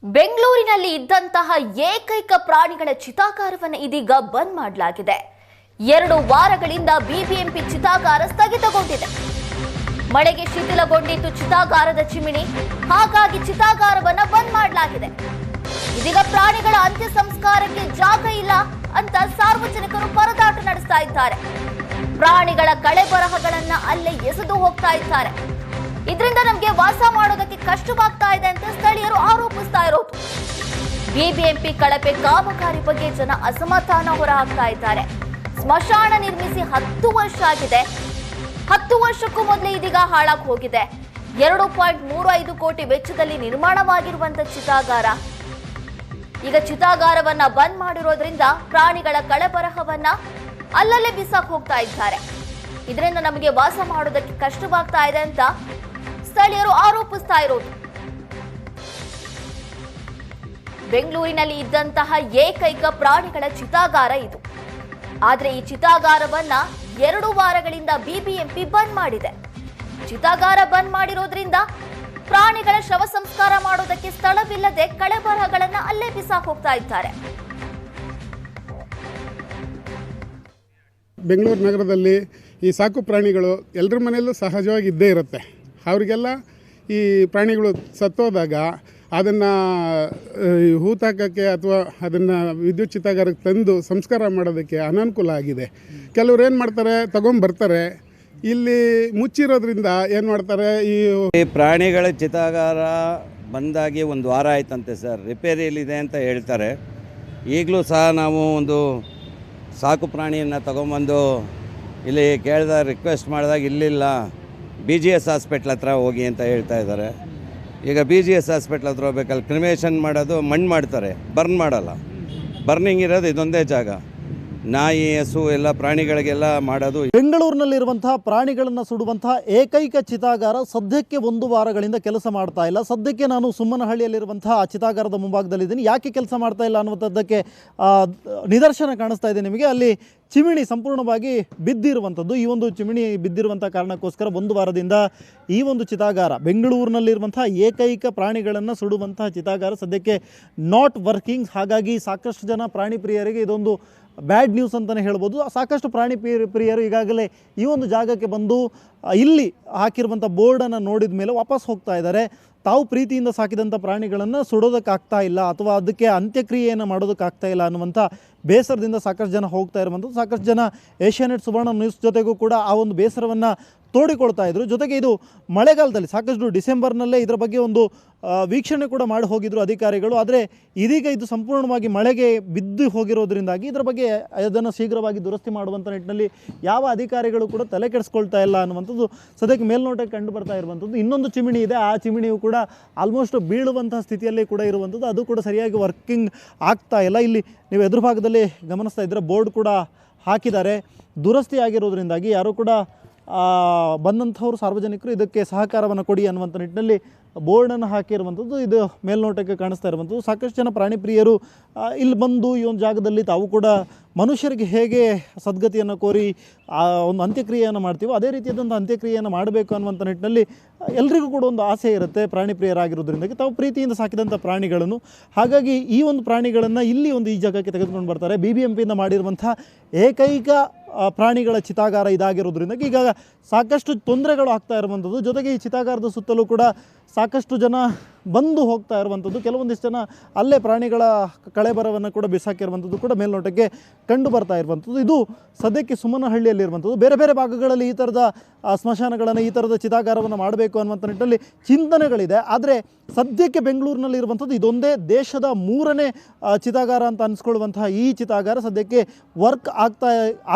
ಬೆಂಗಳೂರಿನಲ್ಲಿ ಇದ್ದಂತಹ ಏಕೈಕ ಪ್ರಾಣಿಗಳ ಚಿತಾಗಾರವನ್ನು ಇದೀಗ ಬಂದ್ ಮಾಡಲಾಗಿದೆ. 2 ವಾರಗಳಿಂದ ಬಿಬಿಎಂಪಿ ಚಿತಾಗಾರ ಸ್ಥಗಿತಗೊಂಡಿದೆ. ಮಳೆಗೆ ಶಿಥಿಲಗೊಂಡಿತ್ತು ಚಿತಾಗಾರದ ಚಿಮಿಣಿ. ಹಾಗಾಗಿ ಚಿತಾಗಾರವನ್ನು ಬಂದ್ ಮಾಡಲಾಗಿದೆ. ಇದೀಗ ಪ್ರಾಣಿಗಳ ಅಂತ್ಯ ಸಂಸ್ಕಾರಕ್ಕೆ ಜಾಗ ಇಲ್ಲ ಅಂತ ಸಾರ್ವಜನಿಕರು ಪರದಾಟ ನಡೆಸ್ತಾ ಇದ್ದಾರೆ. ಪ್ರಾಣಿಗಳ ಕಳೆಬರಹಗಳನ್ನ ಅಲ್ಲೇ ಎಸೆದು ಹೋಗ್ತಾ ಇದ್ದಾರೆ. ಇದರಿಂದ ನಮಗೆ ವಾಸ ಮಾಡೋದಕ್ಕೆ ಕಷ್ಟವಾಗ್ತಾ ಇದೆ ಅಂತ ಸ್ಥಳೀಯರು ಆರೋಪಿಸ್ತಾ ಇರೋದು. ಬಿಬಿಎಂಪಿ ಕಳಪೆ ಕಾಮಗಾರಿ ಬಗ್ಗೆ ಜನ ಅಸಮಾಧಾನ ಹೊರಹಾಕ್ತಾ ಇದ್ದಾರೆ. ಸ್ಮಶಾನ ನಿರ್ಮಿಸಿ 10 ವರ್ಷ ಆಗಿದೆ. 10 ವರ್ಷಕ್ಕೂ ಮೊದಲೇ ಇದೀಗ ಹಾಳಾಗಿ ಹೋಗಿದೆ. 2.35 ಕೋಟಿ ವೆಚ್ಚದಲ್ಲಿ ನಿರ್ಮಾಣವಾಗಿರುವಂತಹ ಚಿತಾಗಾರ ಈಗ ಚಿತಾಗಾರವನ್ನ ಬಂದ್ ಮಾಡಿರೋದ್ರಿಂದ ಪ್ರಾಣಿಗಳ ಕಳೆಬರಹವನ್ನ ಅಲ್ಲಲ್ಲೇ ಬಿಸಾಕ್ ಹೋಗ್ತಾ ಇದ್ದಾರೆ. ಇದರಿಂದ ನಮಗೆ ವಾಸ ಮಾಡೋದಕ್ಕೆ ಕಷ್ಟವಾಗ್ತಾ ಇದೆ ಅಂತ ಸ್ಥಳೀಯರು ಆರೋಪಿಸ್ತಾ ಇರೋದು. ಬೆಂಗಳೂರಿನಲ್ಲಿ ಇದ್ದಂತಹ ಏಕೈಕ ಪ್ರಾಣಿಗಳ ಚಿತಾಗಾರ ಇದು. ಆದ್ರೆ ಈ ಚಿತಾಗಾರವನ್ನ 2 ವಾರಗಳಿಂದ ಬಿಬಿಎಂಪಿ ಬಂದ್ ಮಾಡಿದೆ. ಚಿತಾಗಾರ ಬಂದ್ ಮಾಡಿರೋದ್ರಿಂದ ಪ್ರಾಣಿಗಳ ಶವ ಸಂಸ್ಕಾರ ಮಾಡೋದಕ್ಕೆ ಸ್ಥಳವಿಲ್ಲದೆ ಕಳೆಬರಹಗಳನ್ನ ಅಲ್ಲೇ ಬಿಸಾಕ್ ಹೋಗ್ತಾ ಇದ್ದಾರೆ. ಬೆಂಗಳೂರು ನಗರದಲ್ಲಿ ಈ ಸಾಕು ಪ್ರಾಣಿಗಳು ಎಲ್ಲರ ಮನೆಯಲ್ಲೂ ಸಹಜವಾಗಿ ಇದ್ದೇ ಇರುತ್ತೆ. ಅವರಿಗೆಲ್ಲ ಈ ಪ್ರಾಣಿಗಳು ಸತ್ತೋದಾಗ ಅದನ್ನು ಹೂತಾಕೋಕ್ಕೆ ಅಥವಾ ಅದನ್ನು ವಿದ್ಯುತ್ ಚಿತಾಗಾರಕ್ಕೆ ತಂದು ಸಂಸ್ಕಾರ ಮಾಡೋದಕ್ಕೆ ಅನಾನುಕೂಲ ಆಗಿದೆ. ಕೆಲವ್ರು ಏನು ಮಾಡ್ತಾರೆ, ತಗೊಂಬರ್ತಾರೆ. ಇಲ್ಲಿ ಮುಚ್ಚಿರೋದ್ರಿಂದ ಏನು ಮಾಡ್ತಾರೆ, ಈ ಪ್ರಾಣಿಗಳ ಚಿತಾಗಾರ ಬಂದಾಗಿ 1 ವಾರ ಆಯ್ತಂತೆ ಸರ್. ರಿಪೇರಿಯಲ್ಲಿದೆ ಅಂತ ಹೇಳ್ತಾರೆ. ಈಗಲೂ ಸಹ ನಾವು ಒಂದು ಸಾಕು ಪ್ರಾಣಿಯನ್ನು ತಗೊಂಬಂದು ಇಲ್ಲಿ ಕೇಳಿದಾಗ ರಿಕ್ವೆಸ್ಟ್ ಮಾಡಿದಾಗ ಇಲ್ಲಿಲ್ಲ, BGS ಹಾಸ್ಪಿಟ್ಲ್ ಹತ್ರ ಹೋಗಿ ಅಂತ ಹೇಳ್ತಾ ಇದ್ದಾರೆ. ಈಗ BGS ಹಾಸ್ಪಿಟ್ಲ್ ಹತ್ರ ಹೋಗ್ಬೇಕಲ್ಲಿ ಕ್ರಿಮೇಷನ್ ಮಾಡೋದು ಮಣ್ಣು ಮಾಡ್ತಾರೆ, ಬರ್ನ್ ಮಾಡಲ್ಲ. ಬರ್ನಿಂಗ್ ಇರೋದು ಇದೊಂದೇ ಜಾಗ. ನಾಯಿ, ಹಸು ಎಲ್ಲ ಪ್ರಾಣಿಗಳಿಗೆಲ್ಲ ಮಾಡೋದು. ಬೆಂಗಳೂರಿನಲ್ಲಿರುವಂತಹ ಪ್ರಾಣಿಗಳನ್ನು ಸುಡುವಂತಹ ಏಕೈಕ ಚಿತಾಗಾರ ಸದ್ಯಕ್ಕೆ 1 ವಾರಗಳಿಂದ ಕೆಲಸ ಮಾಡ್ತಾ ಇಲ್ಲ. ಸದ್ಯಕ್ಕೆ ನಾನು ಸುಮ್ಮನಹಳ್ಳಿಯಲ್ಲಿರುವಂತಹ ಆ ಚಿತಾಗಾರದ ಮುಂಭಾಗದಲ್ಲಿದ್ದೀನಿ. ಯಾಕೆ ಕೆಲಸ ಮಾಡ್ತಾ ಇಲ್ಲ ಅನ್ನುವಂಥದ್ದಕ್ಕೆ ನಿದರ್ಶನ ಕಾಣಿಸ್ತಾ ಇದೆ ನಿಮಗೆ. ಅಲ್ಲಿ ಚಿಮಿಣಿ ಸಂಪೂರ್ಣವಾಗಿ ಬಿದ್ದಿರುವಂಥದ್ದು. ಈ ಒಂದು ಚಿಮಿಣಿ ಬಿದ್ದಿರುವಂಥ ಕಾರಣಕ್ಕೋಸ್ಕರ 1 ವಾರದಿಂದ ಈ ಒಂದು ಚಿತಾಗಾರ, ಬೆಂಗಳೂರಿನಲ್ಲಿರುವಂಥ ಏಕೈಕ ಪ್ರಾಣಿಗಳನ್ನು ಸುಡುವಂತಹ ಚಿತಾಗಾರ ಸದ್ಯಕ್ಕೆ ನಾಟ್ ವರ್ಕಿಂಗ್. ಹಾಗಾಗಿ ಸಾಕಷ್ಟು ಜನ ಪ್ರಾಣಿ ಪ್ರಿಯರಿಗೆ ಇದೊಂದು ಬ್ಯಾಡ್ ನ್ಯೂಸ್ ಅಂತಲೇ ಹೇಳ್ಬೋದು. ಸಾಕಷ್ಟು ಪ್ರಾಣಿ ಪ್ರಿಯರು ಈಗಾಗಲೇ ಈ ಒಂದು ಜಾಗಕ್ಕೆ ಬಂದು ಇಲ್ಲಿ ಹಾಕಿರುವಂಥ ಬೋರ್ಡನ್ನು ನೋಡಿದ ಮೇಲೆ ವಾಪಸ್ ಹೋಗ್ತಾ ಇದ್ದಾರೆ. ತಾವು ಪ್ರೀತಿಯಿಂದ ಸಾಕಿದಂಥ ಪ್ರಾಣಿಗಳನ್ನು ಸುಡೋದಕ್ಕಾಗ್ತಾ ಇಲ್ಲ ಅಥವಾ ಅದಕ್ಕೆ ಅಂತ್ಯಕ್ರಿಯೆಯನ್ನು ಮಾಡೋದಕ್ಕಾಗ್ತಾ ಇಲ್ಲ ಅನ್ನುವಂಥ ಬೇಸರದಿಂದ ಸಾಕಷ್ಟು ಜನ ಹೋಗ್ತಾ ಇರುವಂಥದ್ದು. ಸಾಕಷ್ಟು ಜನ ಏಷ್ಯಾನೆಟ್ ಸುವರ್ಣ ನ್ಯೂಸ್ ಜೊತೆಗೂ ಕೂಡ ಆ ಒಂದು ಬೇಸರವನ್ನು ತೋಡಿಕೊಳ್ತಾ ಇದ್ರು. ಜೊತೆಗೆ ಇದು ಮಳೆಗಾಲದಲ್ಲಿ ಸಾಕಷ್ಟು ಡಿಸೆಂಬರ್ನಲ್ಲೇ ಇದರ ಬಗ್ಗೆ ಒಂದು ವೀಕ್ಷಣೆ ಕೂಡ ಮಾಡಿ ಹೋಗಿದ್ರು ಅಧಿಕಾರಿಗಳು. ಆದರೆ ಇದೀಗ ಇದು ಸಂಪೂರ್ಣವಾಗಿ ಮಳೆಗೆ ಬಿದ್ದು ಹೋಗಿರೋದ್ರಿಂದಾಗಿ ಇದರ ಬಗ್ಗೆ ಅದನ್ನು ಶೀಘ್ರವಾಗಿ ದುರಸ್ತಿ ಮಾಡುವಂಥ ನಿಟ್ಟಿನಲ್ಲಿ ಯಾವ ಅಧಿಕಾರಿಗಳು ಕೂಡ ತಲೆ ಕೆಡಿಸ್ಕೊಳ್ತಾ ಇಲ್ಲ ಅನ್ನುವಂಥದ್ದು ಸದ್ಯಕ್ಕೆ ಮೇಲ್ನೋಟಕ್ಕೆ ಕಂಡು ಬರ್ತಾ ಇರುವಂಥದ್ದು. ಇನ್ನೊಂದು ಚಿಮಿಣಿ ಇದೆ, ಆ ಚಿಮಿಣಿಯು ಕೂಡ ಆಲ್ಮೋಸ್ಟ್ ಬೀಳುವಂಥ ಸ್ಥಿತಿಯಲ್ಲಿ ಕೂಡ ಇರುವಂಥದ್ದು. ಅದು ಕೂಡ ಸರಿಯಾಗಿ ವರ್ಕಿಂಗ್ ಆಗ್ತಾ ಇಲ್ಲ. ಇಲ್ಲಿ ನೀವು ಎದುರು ಭಾಗದಲ್ಲಿ ಗಮನಿಸ್ತಾ ಇದ್ದರೆ ಬೋರ್ಡ್ ಕೂಡ ಹಾಕಿದ್ದಾರೆ. ದುರಸ್ತಿ ಆಗಿರೋದ್ರಿಂದಾಗಿ ಯಾರೂ ಕೂಡ ಬಂದಂಥವರು ಸಾರ್ವಜನಿಕರು ಇದಕ್ಕೆ ಸಹಕಾರವನ್ನು ಕೊಡಿ ಅನ್ನುವಂಥ ನಿಟ್ಟಿನಲ್ಲಿ ಬೋರ್ಡನ್ನು ಹಾಕಿರುವಂಥದ್ದು ಇದು ಮೇಲ್ನೋಟಕ್ಕೆ ಕಾಣಿಸ್ತಾ ಇರುವಂಥದ್ದು. ಸಾಕಷ್ಟು ಜನ ಪ್ರಾಣಿ ಪ್ರಿಯರು ಇಲ್ಲಿ ಬಂದು ಈ ಒಂದು ಜಾಗದಲ್ಲಿ ತಾವು ಕೂಡ ಮನುಷ್ಯರಿಗೆ ಹೇಗೆ ಸದ್ಗತಿಯನ್ನು ಕೋರಿ ಒಂದು ಅಂತ್ಯಕ್ರಿಯೆಯನ್ನು ಮಾಡ್ತೀವೋ ಅದೇ ರೀತಿಯಾದಂಥ ಅಂತ್ಯಕ್ರಿಯೆಯನ್ನು ಮಾಡಬೇಕು ಅನ್ನುವಂಥ ನಿಟ್ಟಿನಲ್ಲಿ ಎಲ್ರಿಗೂ ಕೂಡ ಒಂದು ಆಸೆ ಇರುತ್ತೆ ಪ್ರಾಣಿ ಪ್ರಿಯರಾಗಿರೋದ್ರಿಂದಾಗಿ ತಾವು ಪ್ರೀತಿಯಿಂದ ಸಾಕಿದಂಥ ಪ್ರಾಣಿಗಳನ್ನು. ಹಾಗಾಗಿ ಈ ಒಂದು ಪ್ರಾಣಿಗಳನ್ನು ಇಲ್ಲಿ ಒಂದು ಈ ಜಾಗಕ್ಕೆ ತೆಗೆದುಕೊಂಡು ಬರ್ತಾರೆ. BBMPಯಿಂದ ಮಾಡಿರುವಂಥ ಏಕೈಕ ಪ್ರಾಣಿಗಳ ಚಿತಾಗಾರ ಇದಾಗಿರೋದ್ರಿಂದ ಈಗ ಸಾಕಷ್ಟು ತೊಂದರೆಗಳು ಆಗ್ತಾ ಇರುವಂಥದ್ದು. ಜೊತೆಗೆ ಈ ಚಿತಾಗಾರದ ಸುತ್ತಲೂ ಕೂಡ ಸಾಕಷ್ಟು ಜನ ಬಂದು ಹೋಗ್ತಾ ಇರುವಂಥದ್ದು. ಕೆಲವೊಂದಿಷ್ಟು ಜನ ಅಲ್ಲೇ ಪ್ರಾಣಿಗಳ ಕಳೆಬರವನ್ನು ಕೂಡ ಬಿಸಾಕಿರುವಂಥದ್ದು ಕೂಡ ಮೇಲ್ನೋಟಕ್ಕೆ ಕಂಡು ಬರ್ತಾ ಇರುವಂಥದ್ದು. ಇದು ಸದ್ಯಕ್ಕೆ ಸುಮ್ಮನಹಳ್ಳಿಯಲ್ಲಿರುವಂಥದ್ದು. ಬೇರೆ ಬೇರೆ ಭಾಗಗಳಲ್ಲಿ ಈ ಥರದ ಸ್ಮಶಾನಗಳನ್ನು, ಈ ಥರದ ಚಿತಾಗಾರವನ್ನು ಮಾಡಬೇಕು ಅನ್ನುವಂಥ ನಿಟ್ಟಿನಲ್ಲಿ ಚಿಂತನೆಗಳಿದೆ. ಆದರೆ ಸದ್ಯಕ್ಕೆ ಬೆಂಗಳೂರಿನಲ್ಲಿ ಇರುವಂಥದ್ದು ಇದೊಂದೇ ದೇಶದ 3ನೇ ಚಿತಾಗಾರ ಅಂತ ಅನಿಸ್ಕೊಳ್ಳುವಂತಹ ಈ ಚಿತಾಗಾರ ಸದ್ಯಕ್ಕೆ ವರ್ಕ್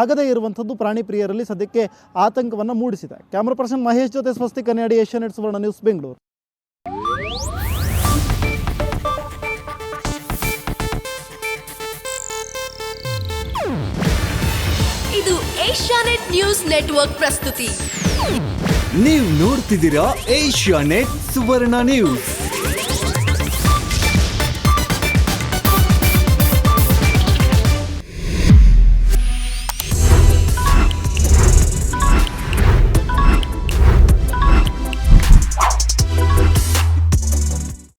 ಆಗದೇ ಇರುವಂಥದ್ದು ಪ್ರಾಣಿ ಪ್ರಿಯರಲ್ಲಿ ಸದ್ಯಕ್ಕೆ ಆತಂಕವನ್ನು ಮೂಡಿಸಿದೆ. ಕ್ಯಾಮ್ರಾ ಪರ್ಸನ್ ಮಹೇಶ್ ಜೊತೆ ಸ್ವಸ್ತಿ ಕನ್ನಡಿ, ಏಷ್ಯಾನೆಟ್ ಸುವರ್ಣ ನ್ಯೂಸ್, ಬೆಂಗಳೂರು. ಇದು ಏಷ್ಯಾನೆಟ್ ನ್ಯೂಸ್ ನೆಟ್ವರ್ಕ್ ಪ್ರಸ್ತುತಿ. ನೀವು ನೋಡ್ತಿದ್ದೀರಾ ಏಷ್ಯಾನೆಟ್ ಸುವರ್ಣ ನ್ಯೂಸ್.